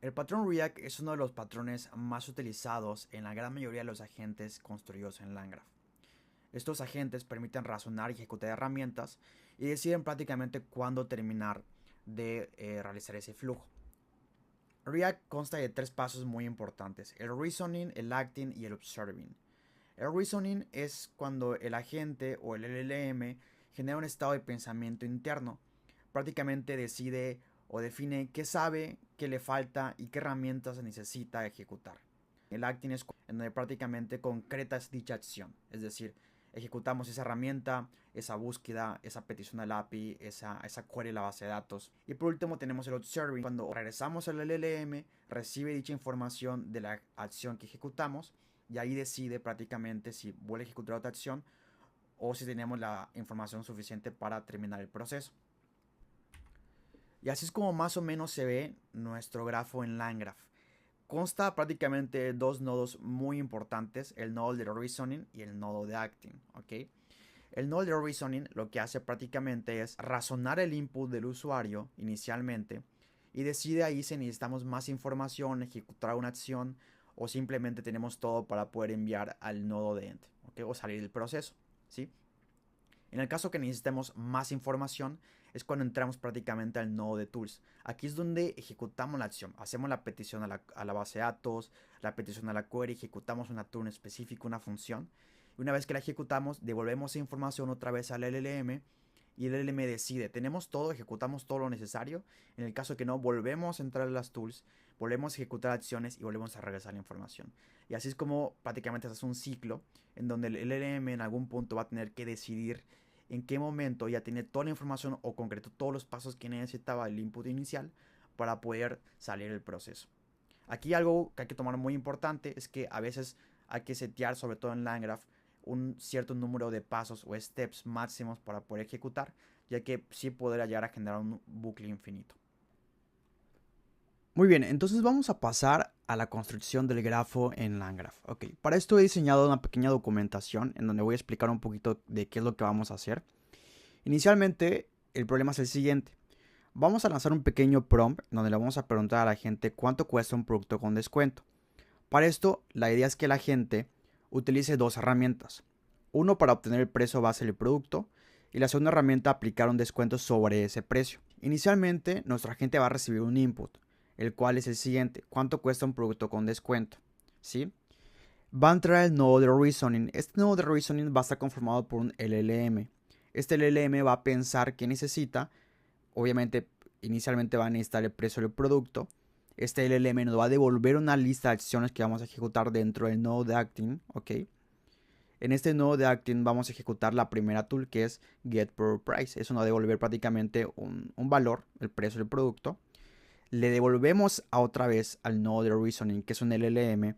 El patrón React es uno de los patrones más utilizados en la gran mayoría de los agentes construidos en LangGraph. Estos agentes permiten razonar y ejecutar herramientas y deciden prácticamente cuándo terminar de realizar ese flujo. React consta de tres pasos muy importantes: el reasoning, el acting y el observing. El reasoning es cuando el agente o el LLM genera un estado de pensamiento interno. Prácticamente decide o define qué sabe, qué le falta y qué herramientas necesita ejecutar. El acting es en donde prácticamente concretas dicha acción, es decir, ejecutamos esa herramienta, esa búsqueda, esa petición al API, esa query en la base de datos. Y por último tenemos el observing, cuando regresamos al LLM, recibe dicha información de la acción que ejecutamos y ahí decide prácticamente si vuelve a ejecutar otra acción o si tenemos la información suficiente para terminar el proceso. Y así es como más o menos se ve nuestro grafo en LangGraph. Consta prácticamente de dos nodos muy importantes, el nodo de reasoning y el nodo de acting, ¿ok? El nodo de reasoning lo que hace prácticamente es razonar el input del usuario inicialmente y decide ahí si necesitamos más información, ejecutar una acción o simplemente tenemos todo para poder enviar al nodo de end, ¿ok? O salir del proceso, ¿sí? En el caso que necesitemos más información es cuando entramos prácticamente al nodo de tools. Aquí es donde ejecutamos la acción. Hacemos la petición a la base de datos, la petición a la query, ejecutamos una tool específica, una función. Y una vez que la ejecutamos, devolvemos esa información otra vez al LLM y el LLM decide, tenemos todo, ejecutamos todo lo necesario. En el caso que no, volvemos a entrar a las tools, volvemos a ejecutar acciones y volvemos a regresar la información. Y así es como prácticamente se hace un ciclo en donde el LLM en algún punto va a tener que decidir en qué momento ya tiene toda la información o concretó todos los pasos que necesitaba el input inicial para poder salir del proceso. Aquí algo que hay que tomar muy importante es que a veces hay que setear, sobre todo en LangGraph, un cierto número de pasos o steps máximos para poder ejecutar, ya que sí podrá llegar a generar un bucle infinito. Muy bien, entonces vamos a pasar a la construcción del grafo en LangGraph. Ok, para esto he diseñado una pequeña documentación en donde voy a explicar un poquito de qué es lo que vamos a hacer. Inicialmente, el problema es el siguiente. Vamos a lanzar un pequeño prompt donde le vamos a preguntar a la gente cuánto cuesta un producto con descuento. Para esto, la idea es que la gente utilice dos herramientas. Uno para obtener el precio base del producto y la segunda herramienta aplicar un descuento sobre ese precio. Inicialmente, nuestra gente va a recibir un input, el cual es el siguiente: ¿cuánto cuesta un producto con descuento? ¿Sí? Va a entrar el nodo de reasoning. Este nodo de reasoning va a estar conformado por un LLM. Este LLM va a pensar qué necesita. Obviamente, inicialmente va a necesitar el precio del producto. Este LLM nos va a devolver una lista de acciones que vamos a ejecutar dentro del nodo de acting, ¿ok? En este nodo de acting vamos a ejecutar la primera tool, que es getPerPrice. Eso nos va a devolver prácticamente un valor, el precio del producto. Le devolvemos a otra vez al nodo de reasoning, que es un LLM,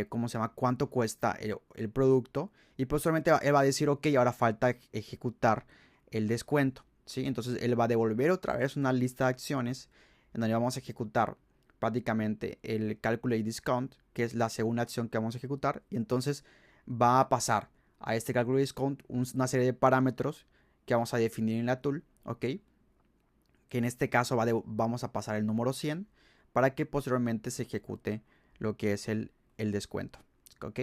¿cómo se llama? Cuánto cuesta el producto. Y posteriormente él va a decir, ok, ahora falta ejecutar el descuento, ¿sí? Entonces él va a devolver otra vez una lista de acciones en donde vamos a ejecutar prácticamente el calculate discount, que es la segunda acción que vamos a ejecutar. Y entonces va a pasar a este calculate discount una serie de parámetros que vamos a definir en la tool, ¿ok? Que en este caso vamos a pasar el número 100 para que posteriormente se ejecute lo que es el descuento, ¿ok?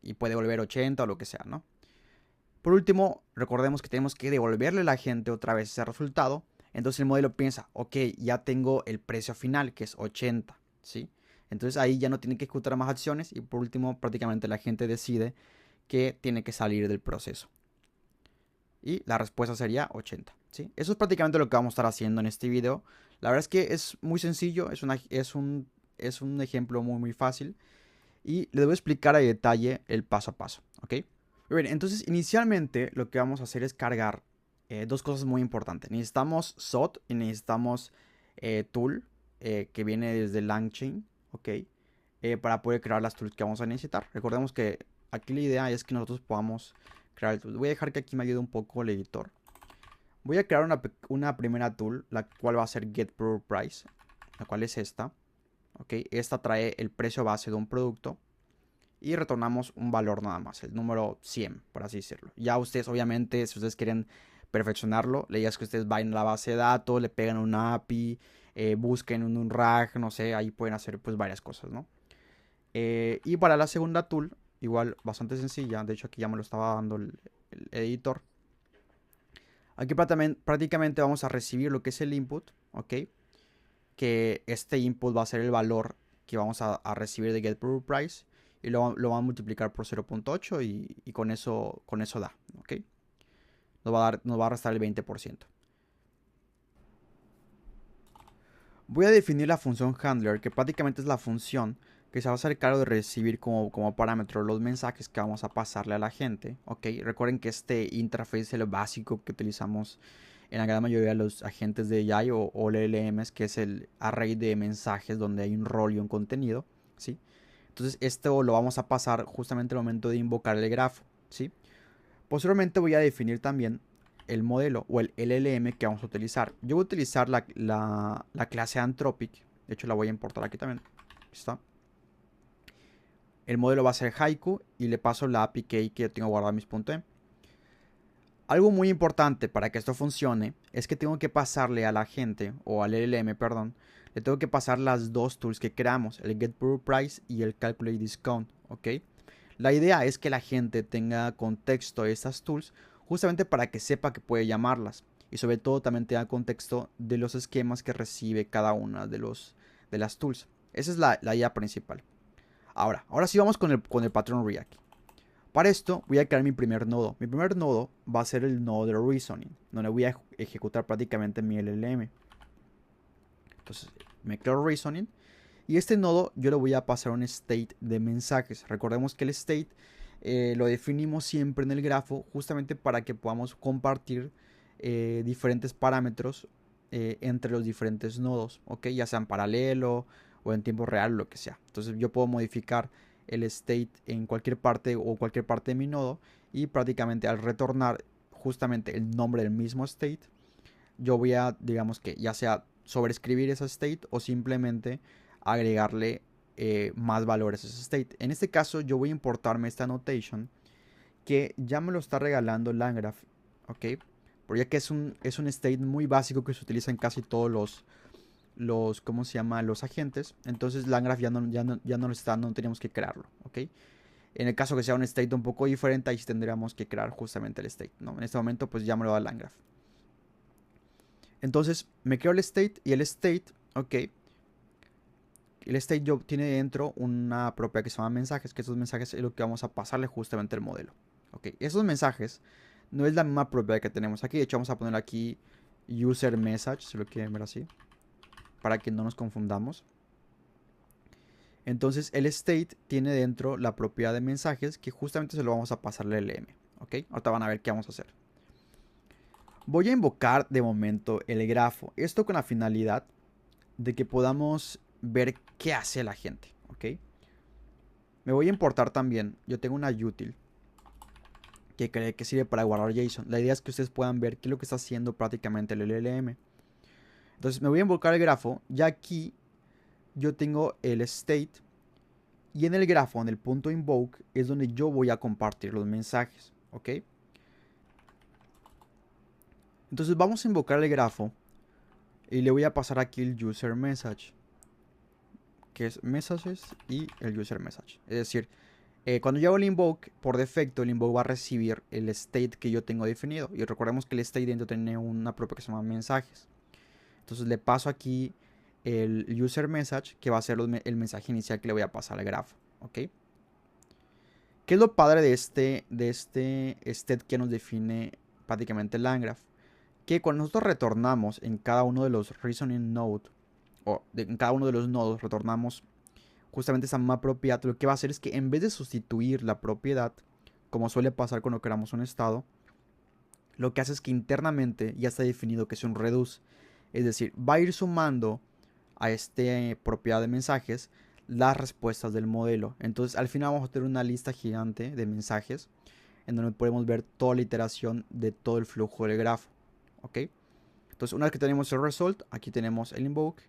Y puede volver 80 o lo que sea, ¿no? Por último, recordemos que tenemos que devolverle a la gente otra vez ese resultado. Entonces el modelo piensa, ok, ya tengo el precio final, que es 80, ¿sí? Entonces ahí ya no tiene que ejecutar más acciones y por último prácticamente la gente decide que tiene que salir del proceso. Y la respuesta sería 80, ¿sí? Eso es prácticamente lo que vamos a estar haciendo en este video. La verdad es que es muy sencillo, es un ejemplo muy fácil. Y les voy a explicar a detalle el paso a paso, ¿ok? Bien, entonces inicialmente lo que vamos a hacer es cargar dos cosas muy importantes. Necesitamos SOT y necesitamos tool que viene desde LangChain, ¿ok? Para poder crear las tools que vamos a necesitar. Recordemos que aquí la idea es que nosotros podamos crear el tool. Voy a dejar que aquí me ayude un poco el editor. Voy a crear una primera tool, la cual va a ser getPerPrice, la cual es esta. ¿Ok? Esta trae el precio base de un producto y retornamos un valor nada más, el número 100, por así decirlo. Ya ustedes, obviamente, si ustedes quieren perfeccionarlo, la idea es que ustedes vayan a la base de datos, le pegan una API, busquen un RAG, no sé, ahí pueden hacer pues varias cosas, ¿no? Y para la segunda tool, igual bastante sencilla, de hecho aquí ya me lo estaba dando el editor. Aquí prácticamente vamos a recibir lo que es el input, ¿ok? Que este input va a ser el valor que vamos a recibir de getProverPrice y lo vamos a multiplicar por 0.8 y con eso da, ¿ok? Nos va a restar el 20%. Voy a definir la función handler, que prácticamente es la función que se va a hacer cargo de recibir como parámetro los mensajes que vamos a pasarle a la gente, ¿ok? Recuerden que este interface es el básico que utilizamos en la gran mayoría de los agentes de AI o LLMs, que es el array de mensajes donde hay un rol y un contenido, ¿sí? Entonces esto lo vamos a pasar justamente al momento de invocar el grafo, ¿sí? Posteriormente voy a definir también el modelo o el LLM que vamos a utilizar. Yo voy a utilizar la clase Anthropic. De hecho la voy a importar aquí también. Aquí está. El modelo va a ser Haiku y le paso la API key que yo tengo guardada en mis.m. Algo muy importante para que esto funcione es que tengo que pasarle a la gente, o al LLM, perdón, le tengo que pasar las dos tools que creamos, el getProverPrice y el calculateDiscount, ¿ok? La idea es que la gente tenga contexto de estas tools justamente para que sepa que puede llamarlas y sobre todo también tenga contexto de los esquemas que recibe cada una de las tools. Esa es la idea principal. Ahora sí vamos con el patrón React. Para esto voy a crear mi primer nodo. Mi primer nodo va a ser el nodo de reasoning, donde voy a ejecutar prácticamente mi LLM. Entonces me creo reasoning y este nodo yo le voy a pasar un state de mensajes. Recordemos que el state lo definimos siempre en el grafo justamente para que podamos compartir diferentes parámetros entre los diferentes nodos, ¿ok? Ya sean paralelo o en tiempo real, lo que sea. Entonces yo puedo modificar el state en cualquier parte o cualquier parte de mi nodo y prácticamente al retornar justamente el nombre del mismo state, yo voy a, digamos que ya sea sobreescribir esa state o simplemente agregarle más valores a ese state. En este caso yo voy a importarme esta annotation que ya me lo está regalando Landgraph, ¿ok? Porque ya que es un state muy básico que se utiliza en casi todos ¿cómo se llama? Los agentes. Entonces Landgraph ya no lo está, no tenemos que crearlo, ¿ok? En el caso que sea un state un poco diferente, ahí sí tendríamos que crear justamente el state, ¿no? En este momento pues ya me lo da Landgraph. Entonces me creo el state y el state, ok. El state job tiene dentro una propiedad que se llama mensajes, que esos mensajes es lo que vamos a pasarle justamente al modelo. Ok, esos mensajes no es la misma propiedad que tenemos aquí. De hecho, vamos a poner aquí user message, si lo quieren ver así, para que no nos confundamos. Entonces, el state tiene dentro la propiedad de mensajes que justamente se lo vamos a pasarle al LM. Ok, ahorita van a ver qué vamos a hacer. Voy a invocar de momento el grafo. Esto con la finalidad de que podamos ver qué hace la gente, ¿ok? Me voy a importar también, yo tengo una util que sirve para guardar JSON. La idea es que ustedes puedan ver qué es lo que está haciendo prácticamente el LLM. Entonces me voy a invocar el grafo, ya aquí yo tengo el state y en el grafo, en el punto invoke, es donde yo voy a compartir los mensajes, ¿ok? Entonces vamos a invocar el grafo y le voy a pasar aquí el user message, que es messages y el user message. Es decir, cuando yo hago el invoke, por defecto el invoke va a recibir el state que yo tengo definido. Y recordemos que el state dentro tiene una propiedad que se llama mensajes. Entonces le paso aquí el user message, que va a ser el mensaje inicial que le voy a pasar al grafo, ¿ok? ¿Qué es lo padre de este state que nos define prácticamente el Landgraph? Que cuando nosotros retornamos en cada uno de los reasoning node, en cada uno de los nodos retornamos justamente esa misma propiedad, lo que va a hacer es que en vez de sustituir la propiedad, como suele pasar cuando creamos un estado, lo que hace es que internamente ya está definido que es un reduce. Es decir, va a ir sumando a esta propiedad de mensajes las respuestas del modelo. Entonces al final vamos a tener una lista gigante de mensajes en donde podemos ver toda la iteración de todo el flujo del grafo. ¿Ok? Entonces una vez que tenemos el result, aquí tenemos el invoke.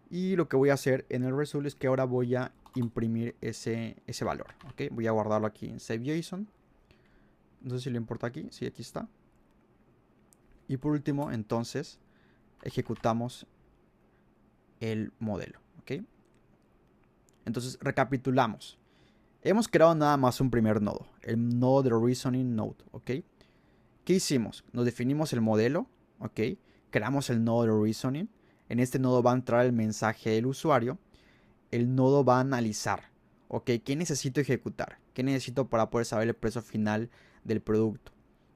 Y lo que voy a hacer en el result es que ahora voy a imprimir ese valor. ¿Ok? Voy a guardarlo aquí en save.json. No sé si lo importa aquí. Sí, aquí está. Y por último, entonces, ejecutamos el modelo, ¿ok? Entonces, recapitulamos. Hemos creado nada más un primer nodo, el nodo de Reasoning Node, ¿ok? ¿Qué hicimos? Nos definimos el modelo, ¿ok? Creamos el nodo de Reasoning. En este nodo va a entrar el mensaje del usuario. El nodo va a analizar, ¿ok? ¿Qué necesito ejecutar? ¿Qué necesito para poder saber el precio final del producto?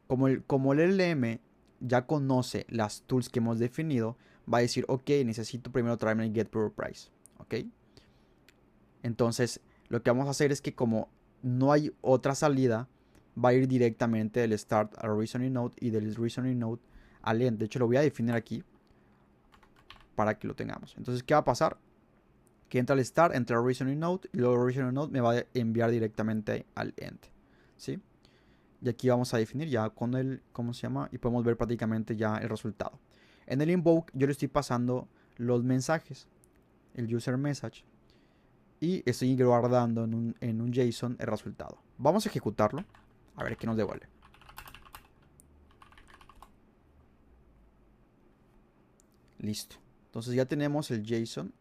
Como el LLM ya conoce las tools que hemos definido, va a decir, ok, necesito primero traerme el get price, ¿ok? Entonces, lo que vamos a hacer es que como no hay otra salida, va a ir directamente del start al reasoning node y del reasoning node al end. De hecho, lo voy a definir aquí para que lo tengamos. Entonces, ¿qué va a pasar? Que entra al start, entra al reasoning node y luego el reasoning node me va a enviar directamente al end, ¿sí? Y aquí vamos a definir ya con el, ¿cómo se llama? Y podemos ver prácticamente ya el resultado. En el invoke yo le estoy pasando los mensajes, el user message, y estoy guardando en un JSON el resultado. Vamos a ejecutarlo, a ver qué nos devuelve. Listo. Entonces ya tenemos el JSON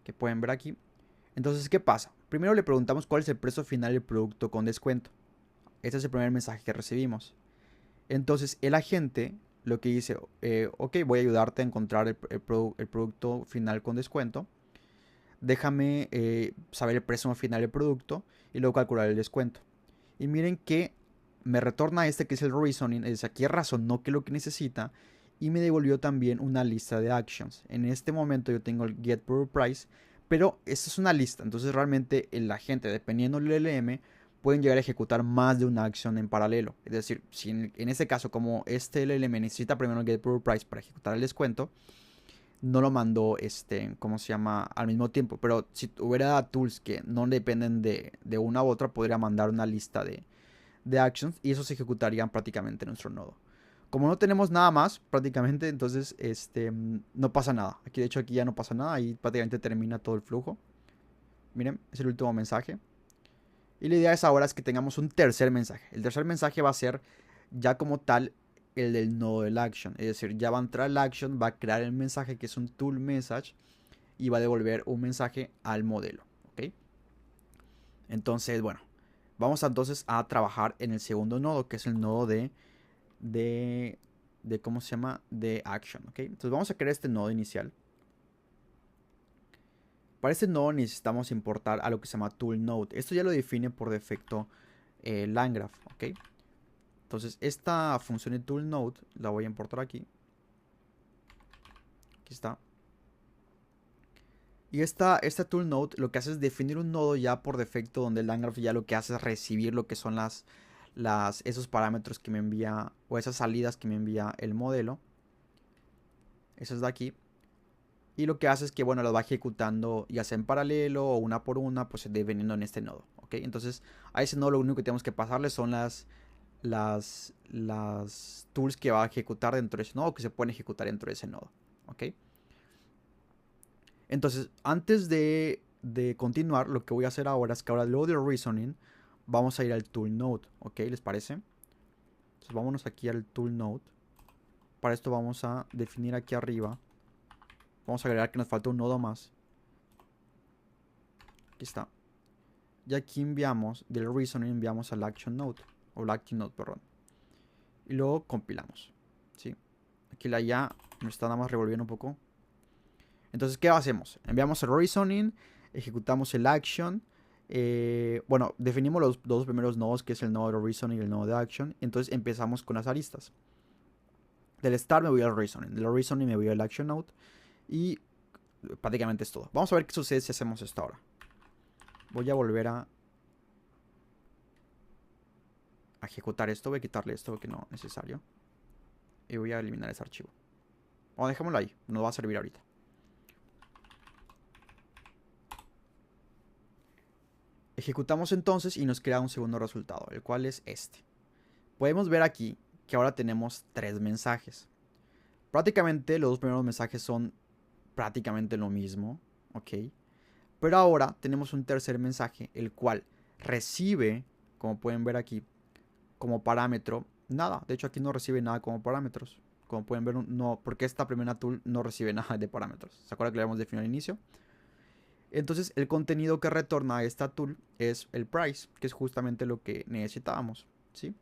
que pueden ver aquí. Entonces, ¿qué pasa? Primero le preguntamos cuál es el precio final del producto con descuento. Este es el primer mensaje que recibimos. Entonces el agente lo que dice, ok, voy a ayudarte a encontrar el producto final con descuento. Déjame saber el precio final del producto y luego calcular el descuento. Y miren que me retorna este que es el reasoning, es aquí razonó que lo que necesita y me devolvió también una lista de actions. En este momento yo tengo el get price, pero esta es una lista, entonces realmente el agente, dependiendo del LLM, pueden llegar a ejecutar más de una acción en paralelo. Es decir, si en este caso, como este LLM necesita primero el get price para ejecutar el descuento, no lo mandó, ¿cómo se llama? Al mismo tiempo. Pero si hubiera tools que no dependen de una u otra, podría mandar una lista de actions y esos se ejecutarían prácticamente en nuestro nodo. Como no tenemos nada más, prácticamente, entonces no pasa nada. Aquí, de hecho, aquí ya no pasa nada. Ahí prácticamente termina todo el flujo. Miren, es el último mensaje. Y la idea es ahora es que tengamos un tercer mensaje. El tercer mensaje va a ser ya como tal el del nodo del action. Es decir, ya va a entrar el action, va a crear el mensaje que es un tool message y va a devolver un mensaje al modelo. ¿Ok? Entonces, bueno, vamos entonces a trabajar en el segundo nodo, que es el nodo de ¿cómo se llama? De action. ¿Ok? Entonces vamos a crear este nodo inicial. Para este nodo necesitamos importar a lo que se llama tool node. Esto ya lo define por defecto LangGraph. ¿Ok? Entonces esta función de tool node la voy a importar aquí. Aquí está. Y esta tool node lo que hace es definir un nodo ya por defecto, donde el LangGraph ya lo que hace es recibir lo que son esos parámetros que me envía, o esas salidas que me envía el modelo. Eso es de aquí. Y lo que hace es que, bueno, lo va ejecutando ya sea en paralelo o una por una, pues dependiendo en este nodo. ¿Ok? Entonces a ese nodo lo único que tenemos que pasarle son las tools que va a ejecutar dentro de ese nodo, que se pueden ejecutar dentro de ese nodo. ¿Ok? Entonces, antes de continuar, lo que voy a hacer ahora es que ahora luego del reasoning vamos a ir al tool node. ¿Ok? ¿Les parece? Entonces vámonos aquí al tool node. Para esto vamos a definir aquí arriba. Vamos a agregar que nos falta un nodo más. Aquí está. Y aquí enviamos, del reasoning enviamos al action node. O al action node, perdón. Y luego compilamos. ¿Sí? Aquí la ya me está nada más revolviendo un poco. Entonces, ¿qué hacemos? Enviamos el reasoning, ejecutamos el action. Bueno, definimos los dos primeros nodos, que es el nodo de reasoning y el nodo de action. Entonces empezamos con las aristas. Del start me voy al reasoning, del reasoning me voy al action node. Y prácticamente es todo. Vamos a ver qué sucede si hacemos esto ahora. Voy a volver a ejecutar esto. Voy a quitarle esto porque no es necesario. Y voy a eliminar ese archivo. O dejémoslo ahí, nos va a servir ahorita. Ejecutamos entonces y nos crea un segundo resultado, el cual es este. Podemos ver aquí que ahora tenemos 3 mensajes. Prácticamente los dos primeros mensajes son prácticamente lo mismo, ¿ok? Pero ahora tenemos un tercer mensaje, el cual recibe, como pueden ver aquí, como parámetro, nada. De hecho aquí no recibe nada como parámetros. Como pueden ver, no, porque esta primera tool no recibe nada de parámetros. ¿Se acuerdan que lo habíamos definido al inicio? Entonces el contenido que retorna a esta tool es el price, que es justamente lo que necesitábamos, ¿sí?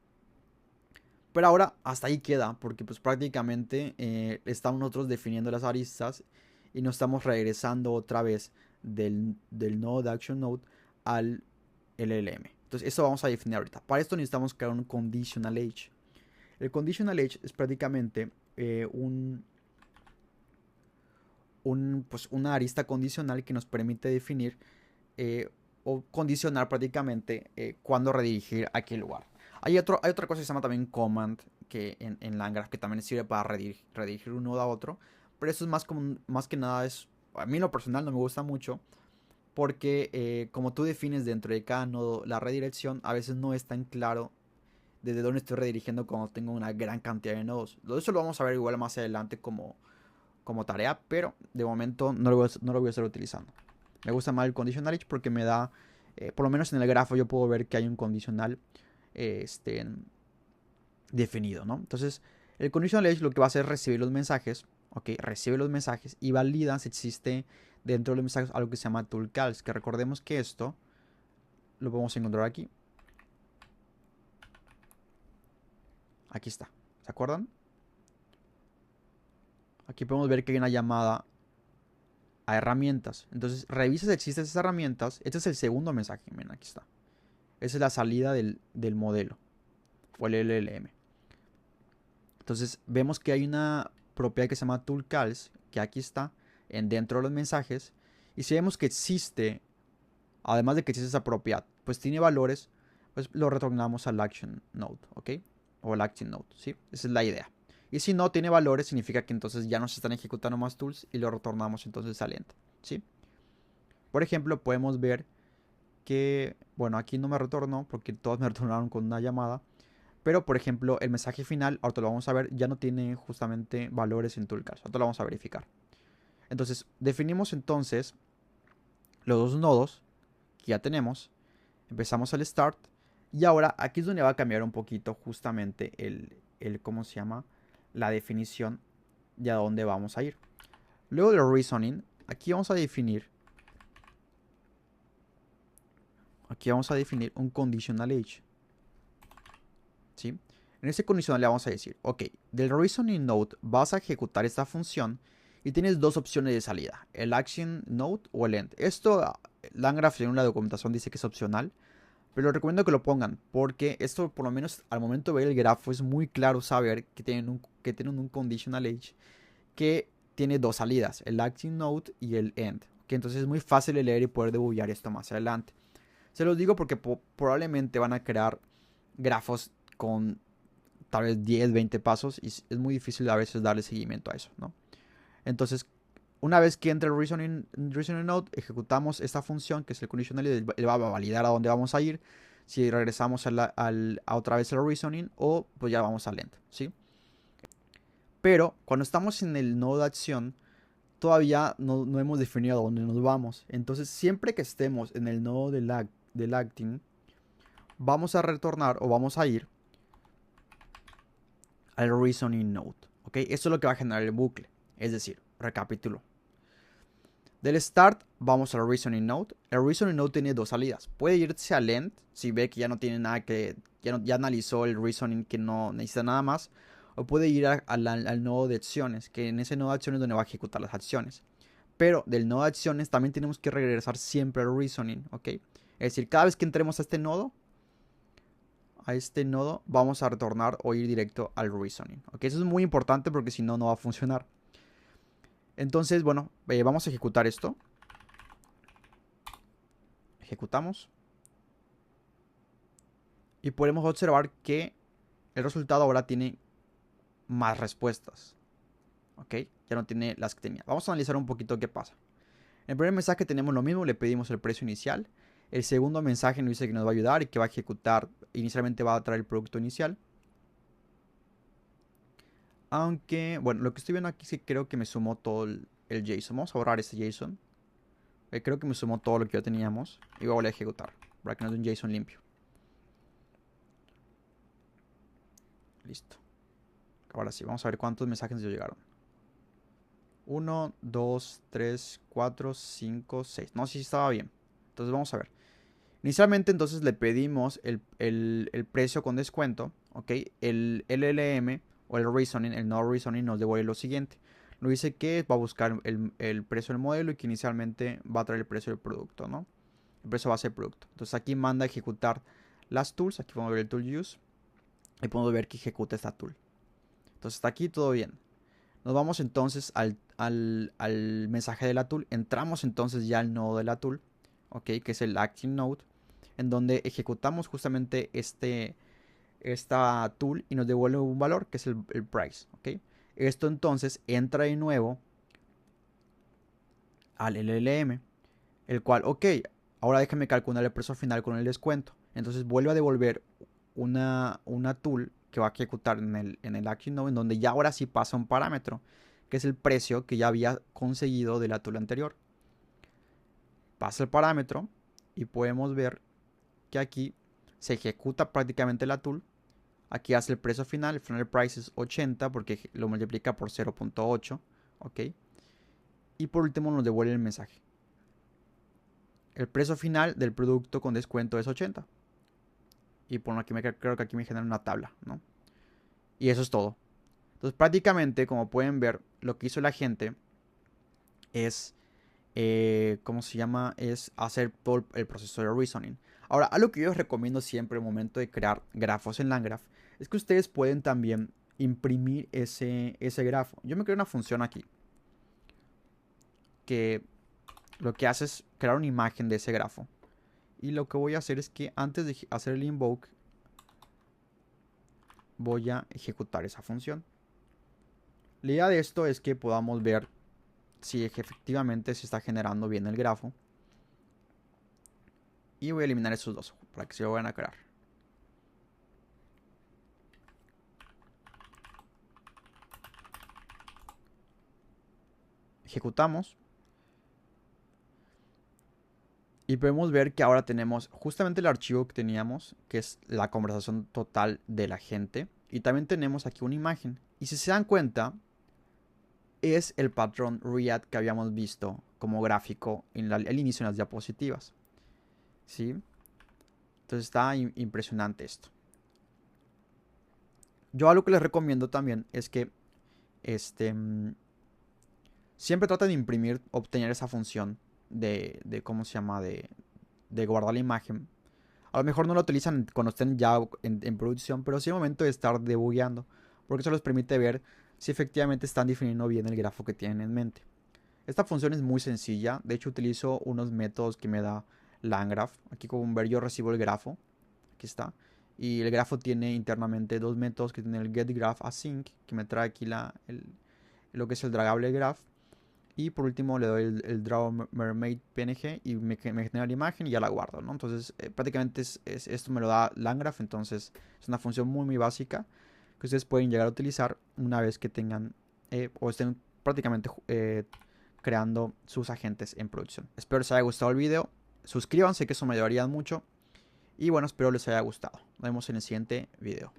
Pero ahora hasta ahí queda, porque pues prácticamente estamos nosotros definiendo las aristas y nos estamos regresando otra vez del nodo de Action Node al LLM. Entonces eso vamos a definir ahorita. Para esto necesitamos crear un conditional age. El conditional age es prácticamente pues una arista condicional que nos permite definir o condicionar prácticamente cuándo redirigir a qué lugar. Hay otra cosa que se llama también command que en LangGraph que también sirve para redirigir un nodo a otro. Pero eso es más que nada, a mí en lo personal no me gusta mucho. Porque como tú defines dentro de cada nodo la redirección, a veces no es tan claro desde dónde estoy redirigiendo cuando tengo una gran cantidad de nodos. Eso lo vamos a ver igual más adelante como tarea, pero de momento no lo voy a estar utilizando. Me gusta más el conditional age porque me da, por lo menos en el grafo yo puedo ver que hay un condicional definido, ¿no? Entonces, el conditional age lo que va a hacer es recibir los mensajes, ¿ok? Recibe los mensajes y valida si existe dentro de los mensajes algo que se llama toolcalls, que recordemos que esto lo podemos encontrar aquí. Aquí está, ¿se acuerdan? Aquí podemos ver que hay una llamada a herramientas. Entonces, revisa si existen esas herramientas. Este es el segundo mensaje, miren, aquí está. Esa es la salida del modelo o el LLM. Entonces, vemos que hay una propiedad que se llama toolcalls, que aquí está dentro de los mensajes. Y si vemos que existe, además de que existe esa propiedad, pues tiene valores, pues lo retornamos al action node, ¿ok? O al acting node, ¿sí? Esa es la idea. Y si no tiene valores, significa que entonces ya no se están ejecutando más tools y lo retornamos entonces al end, ¿sí? Por ejemplo, podemos ver que, bueno, aquí no me retornó porque todos me retornaron con una llamada. Pero, por ejemplo, el mensaje final, ahorita lo vamos a ver, ya no tiene justamente valores en toolcalls. Ahorita lo vamos a verificar. Entonces, definimos entonces los dos nodos que ya tenemos. Empezamos al start. Y ahora aquí es donde va a cambiar un poquito justamente ¿cómo se llama? La definición de a dónde vamos a ir. Luego del reasoning, aquí vamos a definir un conditional age. ¿Sí? En ese condicional le vamos a decir, ok, del reasoning node vas a ejecutar esta función y tienes dos opciones de salida, el action node o el end. Esto, LangGraph en la documentación dice que es opcional, pero recomiendo que lo pongan, porque esto por lo menos al momento de ver el grafo es muy claro saber que tienen un conditional age que tiene dos salidas, el action node y el end. Que entonces es muy fácil de leer y poder debuggar esto más adelante. Se los digo porque probablemente van a crear grafos con tal vez 10, 20 pasos y es muy difícil a veces darle seguimiento a eso, ¿no? Entonces, una vez que entre el reasoning node, ejecutamos esta función que es el conditional y le va a validar a dónde vamos a ir, si regresamos a otra vez el reasoning o pues ya vamos al end, ¿sí? Pero cuando estamos en el nodo de acción, todavía no hemos definido a dónde nos vamos. Entonces, siempre que estemos en el nodo del acting, vamos a retornar o vamos a ir al reasoning node, ¿ok? Esto es lo que va a generar el bucle. Es decir, recapitulo. Del start vamos al reasoning node. El reasoning node tiene dos salidas. Puede irse al end si ve que ya no tiene nada que... Ya analizó el reasoning que no necesita nada más. O puede ir al nodo de acciones, que en ese nodo de acciones es donde va a ejecutar las acciones. Pero del nodo de acciones también tenemos que regresar siempre al reasoning, ¿ok? Es decir, cada vez que entremos a este nodo, vamos a retornar o ir directo al reasoning. ¿Ok? Eso es muy importante porque si no, no va a funcionar. Entonces, bueno, vamos a ejecutar esto. Ejecutamos. Y podemos observar que el resultado ahora tiene más respuestas. ¿Ok? Ya no tiene las que tenía. Vamos a analizar un poquito qué pasa. En el primer mensaje tenemos lo mismo, le pedimos el precio inicial. El segundo mensaje nos dice que nos va a ayudar y que va a ejecutar, inicialmente va a traer el producto inicial. Aunque, bueno, lo que estoy viendo aquí es que creo que me sumó todo el JSON. Vamos a borrar este JSON. Creo que me sumó todo lo que ya teníamos. Y voy a volver a ejecutar para que nos dé un JSON limpio. Listo. Ahora sí, vamos a ver cuántos mensajes nos llegaron. 1, 2, 3, 4, 5, 6. No, sí estaba bien. Entonces vamos a ver. Inicialmente entonces le pedimos el precio con descuento. ¿Ok? El LLM o el reasoning, el no reasoning nos devuelve lo siguiente. Nos dice que va a buscar el precio del modelo y que inicialmente va a traer el precio del producto, ¿no? El precio base del producto. Entonces aquí manda a ejecutar las tools. Aquí podemos ver el tool use. Y podemos ver que ejecuta esta tool. Entonces hasta aquí todo bien. Nos vamos entonces al mensaje de la tool. Entramos entonces ya al nodo de la tool, ¿ok? Que es el active node, en donde ejecutamos justamente esta tool y nos devuelve un valor que es el price, ¿ok? Esto entonces entra de nuevo al LLM, el cual, ok, ahora déjame calcular el precio final con el descuento. Entonces vuelve a devolver una tool que va a ejecutar en el action node, en donde ya ahora sí pasa un parámetro, que es el precio que ya había conseguido de la tool anterior. Pasa el parámetro y podemos ver que aquí se ejecuta prácticamente la tool. Aquí hace el precio final, el final price es 80 porque lo multiplica por 0.8, ¿ok? Y por último nos devuelve el mensaje. El precio final del producto con descuento es 80. Y por aquí creo que aquí me genera una tabla, ¿no? Y eso es todo. Entonces prácticamente, como pueden ver, lo que hizo la gente es, ¿cómo se llama? Es hacer todo el proceso de reasoning. Ahora, algo que yo les recomiendo siempre al momento de crear grafos en LangGraph es que ustedes pueden también imprimir ese grafo. Yo me creo una función aquí que lo que hace es crear una imagen de ese grafo. Y lo que voy a hacer es que antes de hacer el invoke, voy a ejecutar esa función. La idea de esto es que podamos ver si efectivamente se está generando bien el grafo. Y voy a eliminar esos dos para que se lo vayan a crear. Ejecutamos. Y podemos ver que ahora tenemos justamente el archivo que teníamos, que es la conversación total de la gente. Y también tenemos aquí una imagen. Y si se dan cuenta, es el patrón React que habíamos visto como gráfico en el inicio de las diapositivas. ¿Sí? Entonces está impresionante esto. Yo algo que les recomiendo también es que siempre traten de imprimir, obtener esa función de ¿cómo se llama? De guardar la imagen. A lo mejor no lo utilizan cuando estén ya en producción, pero sí al momento de estar debugueando, porque eso les permite ver si efectivamente están definiendo bien el grafo que tienen en mente. Esta función es muy sencilla, de hecho utilizo unos métodos que me da LangGraph. Aquí como ver yo recibo el grafo, aquí está, y el grafo tiene internamente dos métodos que tienen el getGraphAsync, que me trae aquí lo que es el dragable graph. Y por último le doy el Draw Mermaid PNG y me genera la imagen y ya la guardo, ¿no? Entonces prácticamente esto me lo da LangGraph, entonces es una función muy básica que ustedes pueden llegar a utilizar una vez que tengan o estén prácticamente creando sus agentes en producción. Espero les haya gustado el video, suscríbanse que eso me ayudaría mucho y bueno, espero les haya gustado. Nos vemos en el siguiente video.